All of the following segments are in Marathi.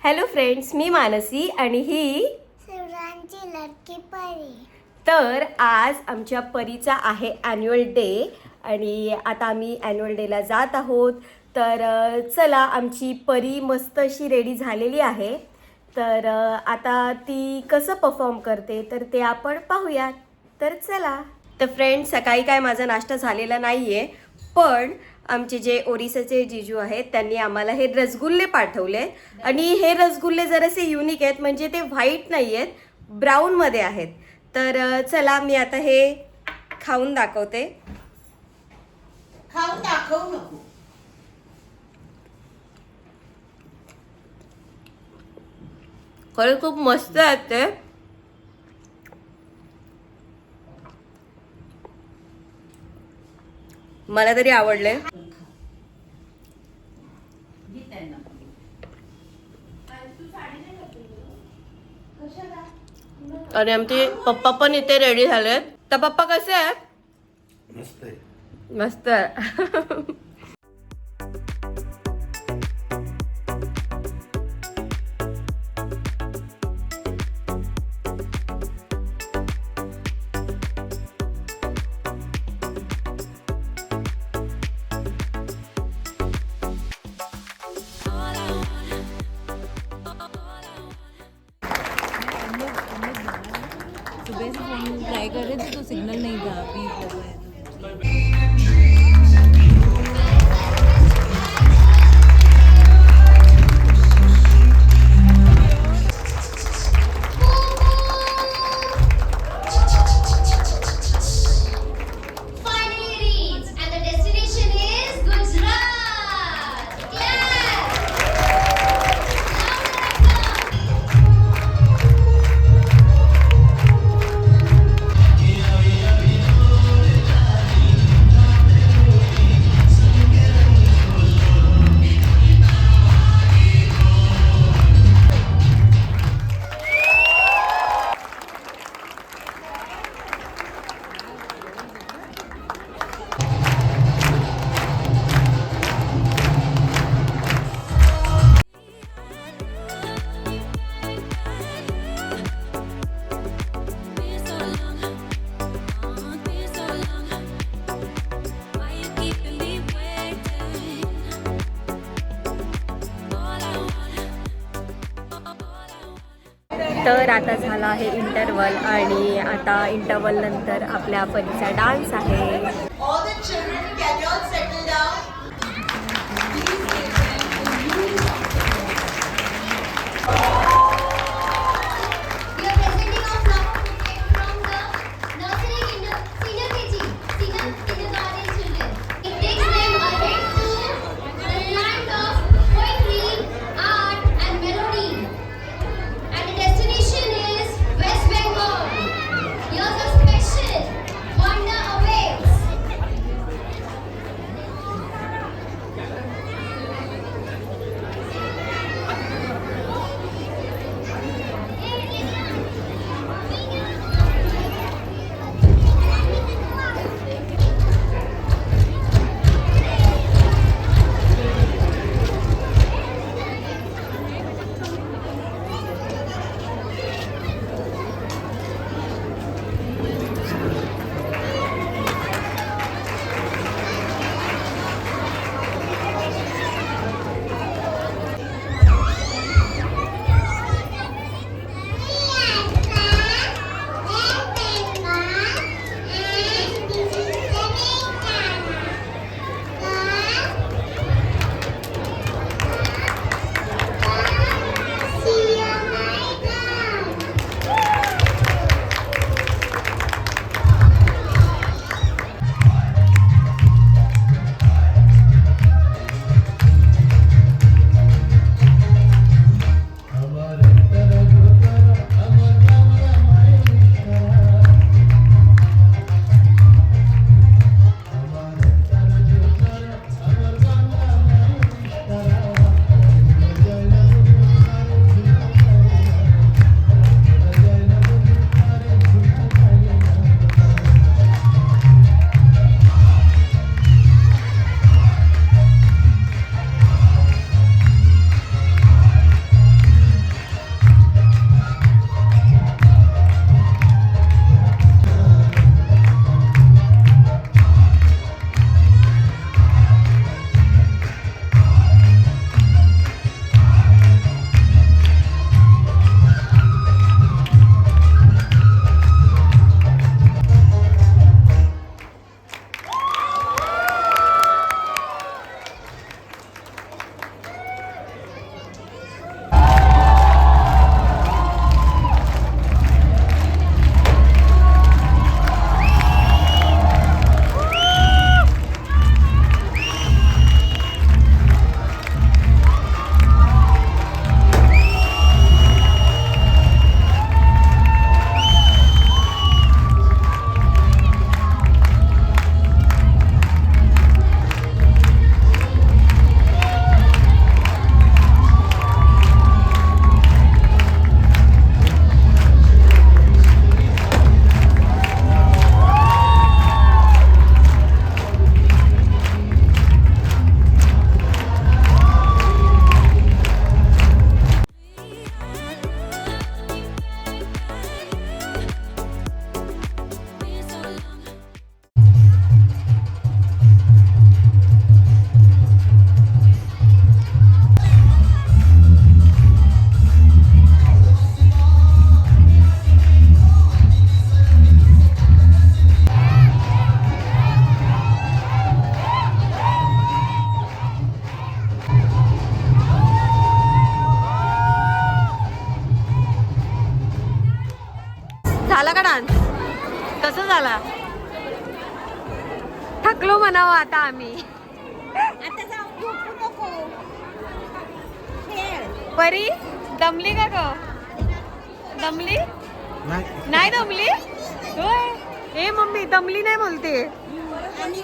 हॅलो फ्रेंड्स, मी मानसी आणि ही शिवरांची लडकी परी. तर आज आमच्या परीचा आहे ॲन्युअल डे आणि आता आम्ही ॲन्युअल डेला जात आहोत. तर चला, आमची परी मस्त अशी रेडी झालेली आहे. तर आता ती कसं परफॉर्म करते तर ते आपण पाहूयात. तर चला. तर फ्रेंड्स, सकाळी काय माझा नाश्ता झालेला नाही आहे, पण आमचे जे ओरिसाचे जिजू आहेत त्यांनी आम्हाला हे रसगुल्ले पाठवले आणि हे रसगुल्ले जरासे युनिक आहेत, म्हणजे ते व्हाईट नाही आहेत, ब्राऊनमध्ये आहेत. तर चला, मी आता हे खाऊन दाखवते. खाऊन दाखवू नको. खरं खूप मस्त आहेत ते. मला तरी आवडले. आणि आमचे पप्पा पण इथे रेडी झालेत. तर पप्पा कसे आहेत? मस्त आहे. मस्त आहे. सुबह से फोन ट्राई कर रहे थे तो सिग्नल नहीं था. अभी कर रहे हैं. Finally reached and the destination is Gujarat. तर आता झाला आहे इंटरवल आणि आता इंटरवल नंतर आपल्या परीचा डान्स आहे. All the children, can you all settle down? We are presenting our flower bouquet from the nursery senior KG, senior kindergarten children. It takes them ahead to the land of poetry, art and melody. And the destination is West Bengal. Here's a special wonder awaits. झाला का डान्स? कसं झाला? थकलो म्हणावं आता आम्ही. परी दमली का ग? दमली नाही दमली? होय. ए मम्मी दमली नाही बोलते. आम्ही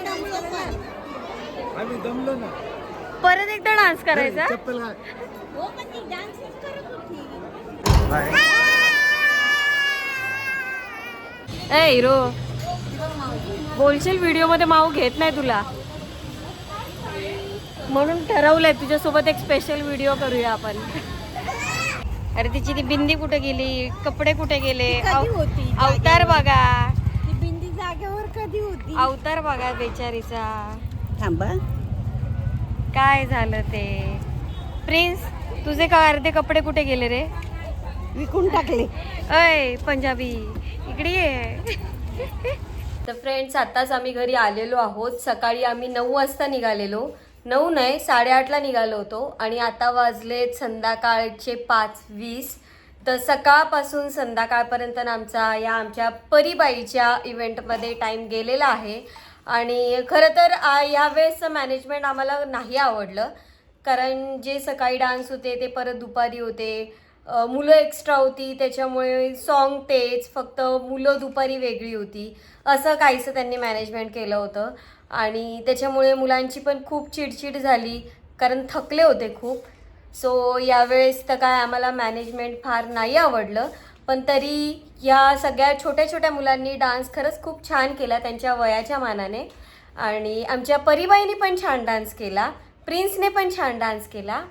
दमलो ना. परत एकदा डान्स करायचा. चप्पल घाल. ए हिरो बोलशील व्हिडिओ मध्ये माऊ घेत नाही तुला, म्हणून ठरवलंय तुझ्यासोबत एक स्पेशल व्हिडिओ करूया आपण. अरे तिची ती बिंदी कुठे गेली, कपडे कुठे गेले, अवतार बघा, ती बिंदी जागेवर कधी होती? अवतार बघा बेचारीचा. थांबा. काय झालं ते? प्रिन्स तुझे का अर्धे कपडे कुठे गेले रे? विकून टाकले. अय पंजाबी इकडे ये. तर फ्रेंड्स आत्ताच आम्ही घरी आलेलो आहोत. सकाळी आम्ही 9 वाजता निघालेलो. 9 नाही 8:30ला निघालो होतो आणि आता वाजलेत संध्याकाळचे 5:20. तर सकाळपासून संध्याकाळपर्यंत आमच्या परीबाईच्या इव्हेंटमध्ये टाईम गेलेला आहे. आणि खरं तर यावेळेसचं मॅनेजमेंट आम्हाला नाही आवडलं, कारण जे सकाळी डान्स होते ते परत दुपारी होते, मुलं एक्स्ट्रा होती, त्याच्यामुळे सॉन्ग तेच, फक्त मुलं दुपारी वेगळी होती, असं काहीसं त्यांनी मॅनेजमेंट केलं होतं. आणि त्याच्यामुळे मुलांची पण खूप चिडचिड झाली, कारण थकले होते खूप. सो यावेळेस तर काय आम्हाला मॅनेजमेंट फार नाही आवडलं, पण तरी या सगळ्या छोट्या छोट्या मुलांनी डान्स खरंच खूप छान केला त्यांच्या वयाच्या मानाने. आणि आमच्या परीबाईने पण छान डान्स केला, प्रिन्सने पण छान डान्स केला.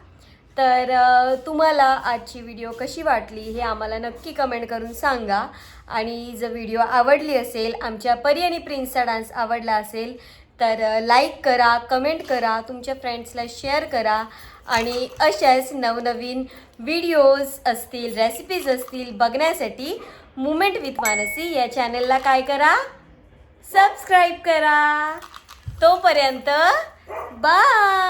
तर तुम्हाला आजची व्हिडिओ कशी वाटली हे आम्हाला नक्की कमेंट करून सांगा. आणि जर व्हिडिओ आवडली असेल, आमच्या परी आणि प्रिन्सचा डान्स आवडला असेल तर लाईक करा, कमेंट करा, तुमच्या फ्रेंड्सला शेअर करा. आणि अशाच नवनवीन व्हिडिओज असतील, रेसिपीज असतील बघण्यासाठी मुमेंट विथ मानसी या चॅनलला काय करा, सबस्क्राईब करा. तोपर्यंत बाय.